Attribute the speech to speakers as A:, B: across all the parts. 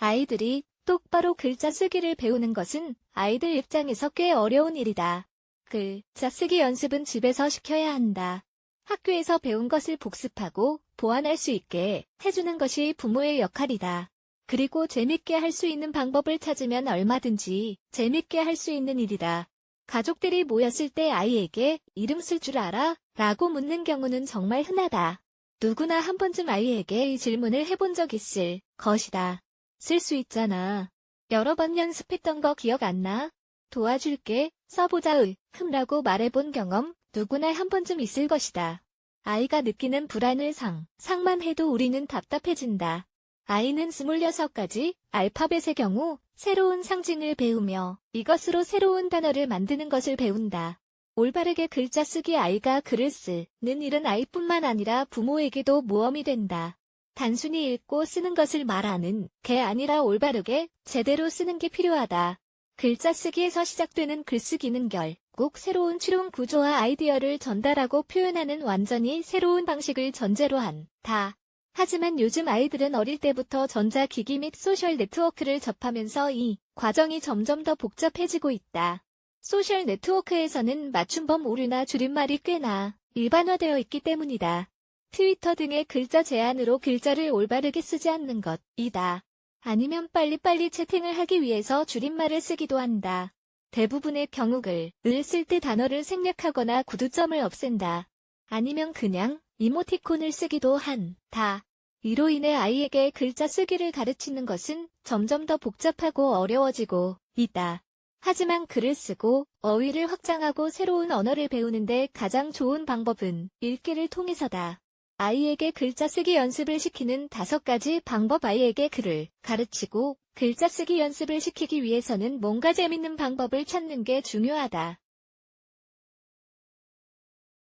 A: 아이들이 똑바로 글자 쓰기를 배우는 것은 아이들 입장에서 꽤 어려운 일이다. 글자 쓰기 연습은 집에서 시켜야 한다. 학교에서 배운 것을 복습하고 보완할 수 있게 해주는 것이 부모의 역할이다. 그리고 재밌게 할 수 있는 방법을 찾으면 얼마든지 재밌게 할 수 있는 일이다. 가족들이 모였을 때 아이에게 이름 쓸 줄 알아? 라고 묻는 경우는 정말 흔하다. 누구나 한 번쯤 아이에게 이 질문을 해본 적 있을 것이다. 쓸 수 있잖아. 여러 번 연습했던 거 기억 안 나? 도와줄게, 써보자의, 라고 말해본 경험 누구나 한 번쯤 있을 것이다. 아이가 느끼는 불안을 상상만 해도 우리는 답답해진다. 아이는 26가지 알파벳의 경우 새로운 상징을 배우며 이것으로 새로운 단어를 만드는 것을 배운다. 올바르게 글자 쓰기 아이가 글을 쓰는 일은 아이뿐만 아니라 부모에게도 모험이 된다. 단순히 읽고 쓰는 것을 말하는 게 아니라 올바르게 제대로 쓰는 게 필요하다. 글자 쓰기에서 시작되는 글쓰기는 결국 새로운 추론 구조와 아이디어를 전달하고 표현하는 완전히 새로운 방식을 전제로 한다. 하지만 요즘 아이들은 어릴 때부터 전자기기 및 소셜 네트워크를 접하면서 이 과정이 점점 더 복잡해지고 있다. 소셜 네트워크에서는 맞춤법 오류나 줄임말이 꽤나 일반화되어 있기 때문이다. 트위터 등의 글자 제한으로 글자를 올바르게 쓰지 않는 것이다. 아니면 빨리빨리 채팅을 하기 위해서 줄임말을 쓰기도 한다. 대부분의 경우 글을 쓸 때 단어를 생략하거나 구두점을 없앤다. 아니면 그냥 이모티콘을 쓰기도 한다. 이로 인해 아이에게 글자 쓰기를 가르치는 것은 점점 더 복잡하고 어려워지고 있다. 하지만 글을 쓰고 어휘를 확장하고 새로운 언어를 배우는데 가장 좋은 방법은 읽기를 통해서다. 아이에게 글자 쓰기 연습을 시키는 5가지 방법. 아이에게 글을 가르치고 글자 쓰기 연습을 시키기 위해서는 뭔가 재밌는 방법을 찾는 게 중요하다.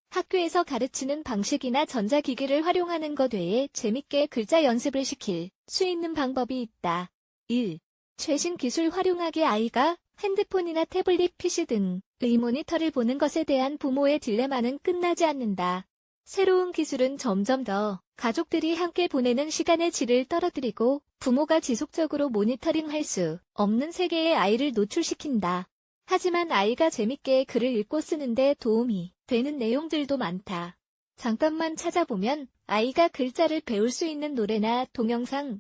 A: 학교에서 가르치는 방식이나 전자기기를 활용하는 것 외에 재밌게 글자 연습을 시킬 수 있는 방법이 있다. 1. 최신 기술 활용하기. 아이가 핸드폰이나 태블릿 PC 등의 모니터를 보는 것에 대한 부모의 딜레마는 끝나지 않는다. 새로운 기술은 점점 더 가족들이 함께 보내는 시간의 질을 떨어뜨리고 부모가 지속적으로 모니터링할 수 없는 세계에 아이를 노출시킨다. 하지만 아이가 재밌게 글을 읽고 쓰는데 도움이 되는 내용들도 많다. 잠깐만 찾아보면 아이가 글자를 배울 수 있는 노래나 동영상,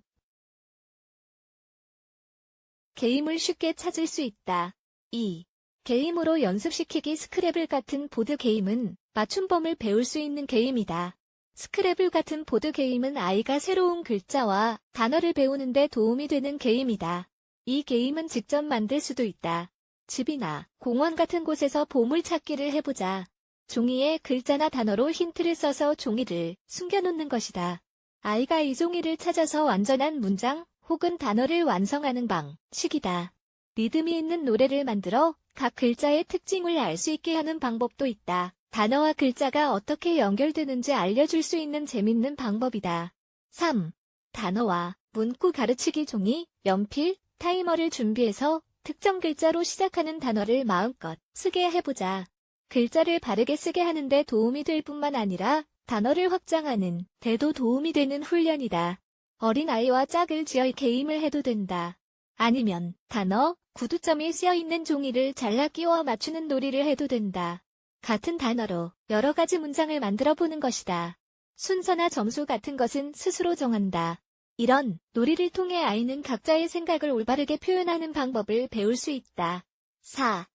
A: 게임을 쉽게 찾을 수 있다. 2. 게임으로 연습시키기. 스크래블 같은 보드게임은 맞춤법을 배울 수 있는 게임이다. 스크래블 같은 보드게임은 아이가 새로운 글자와 단어를 배우는 데 도움이 되는 게임이다. 이 게임은 직접 만들 수도 있다. 집이나 공원 같은 곳에서 보물찾기를 해보자. 종이에 글자나 단어로 힌트를 써서 종이를 숨겨놓는 것이다. 아이가 이 종이를 찾아서 완전한 문장 혹은 단어를 완성하는 방식이다. 리듬이 있는 노래를 만들어 각 글자의 특징을 알 수 있게 하는 방법도 있다. 단어와 글자가 어떻게 연결되는지 알려줄 수 있는 재밌는 방법이다. 3. 단어와 문구 가르치기. 종이, 연필, 타이머를 준비해서 특정 글자로 시작하는 단어를 마음껏 쓰게 해보자. 글자를 바르게 쓰게 하는데 도움이 될 뿐만 아니라 단어를 확장하는 데도 도움이 되는 훈련이다. 어린아이와 짝을 지어 게임을 해도 된다. 아니면 단어, 구두점이 쓰여있는 종이를 잘라 끼워 맞추는 놀이를 해도 된다. 같은 단어로 여러 가지 문장을 만들어 보는 것이다. 순서나 점수 같은 것은 스스로 정한다. 이런 놀이를 통해 아이는 각자의 생각을 올바르게 표현하는 방법을 배울 수 있다. 4.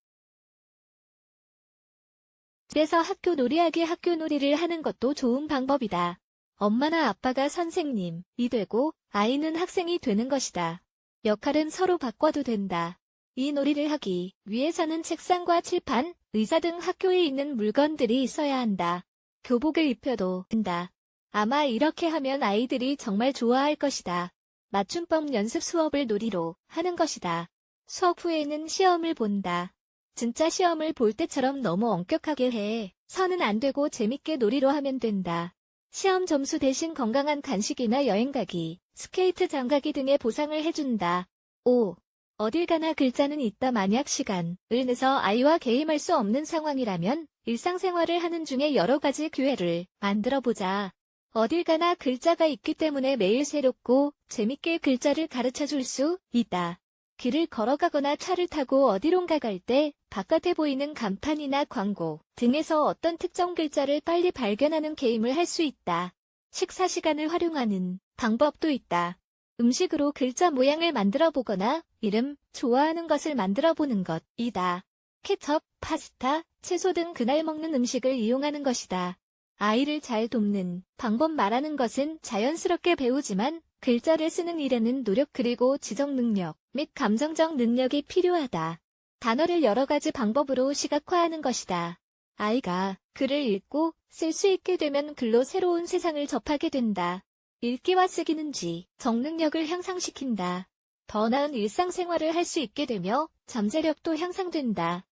A: 집에서 학교 놀이하기. 학교 놀이를 하는 것도 좋은 방법이다. 엄마나 아빠가 선생님이 되고 아이는 학생이 되는 것이다. 역할은 서로 바꿔도 된다. 이 놀이를 하기 위해서는 책상과 칠판, 의자 등 학교에 있는 물건들이 있어야 한다. 교복을 입혀도 된다. 아마 이렇게 하면 아이들이 정말 좋아할 것이다. 맞춤법 연습. 수업을 놀이로 하는 것이다. 수업 후에는 시험을 본다. 진짜 시험을 볼 때처럼 너무 엄격하게 해서는 안 되고 재밌게 놀이로 하면 된다. 시험 점수 대신 건강한 간식이나 여행 가기, 스케이트장 가기 등의 보상을 해준다. 5. 어딜 가나 글자는 있다. 만약 시간을 내서 아이와 게임할 수 없는 상황이라면 일상생활을 하는 중에 여러 가지 기회를 만들어보자. 어딜 가나 글자가 있기 때문에 매일 새롭고 재밌게 글자를 가르쳐 줄 수 있다. 길을 걸어가거나 차를 타고 어디론가 갈 때 바깥에 보이는 간판이나 광고 등에서 어떤 특정 글자를 빨리 발견하는 게임을 할 수 있다. 식사 시간을 활용하는 방법도 있다. 음식으로 글자 모양을 만들어 보거나 이름, 좋아하는 것을 만들어 보는 것이다. 케첩, 파스타, 채소 등 그날 먹는 음식을 이용하는 것이다. 아이를 잘 돕는 방법 말하는 것은 자연스럽게 배우지만 글자를 쓰는 일에는 노력 그리고 지적 능력 및 감정적 능력이 필요하다. 단어를 여러 가지 방법으로 시각화하는 것이다. 아이가 글을 읽고 쓸 수 있게 되면 글로 새로운 세상을 접하게 된다. 읽기와 쓰기는 지적 능력을 향상시킨다. 더 나은 일상생활을 할 수 있게 되며 잠재력도 향상된다.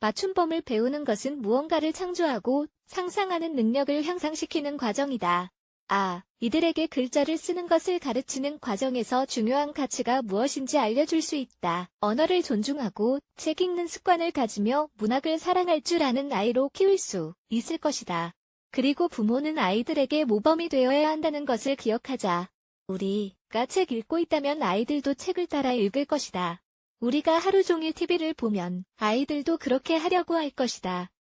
A: 맞춤법을 배우는 것은 무언가를 창조하고 상상하는 능력을 향상시키는 과정이다. 이들에게 글자를 쓰는 것을 가르치는 과정에서 중요한 가치가 무엇인지 알려줄 수 있다. 언어를 존중하고 책 읽는 습관을 가지며 문학을 사랑할 줄 아는 아이로 키울 수 있을 것이다. 그리고 부모는 아이들에게 모범이 되어야 한다는 것을 기억하자. 우리가 책 읽고 있다면 아이들도 책을 따라 읽을 것이다. 우리가 하루 종일 TV를 보면 아이들도 그렇게 하려고 할 것이다.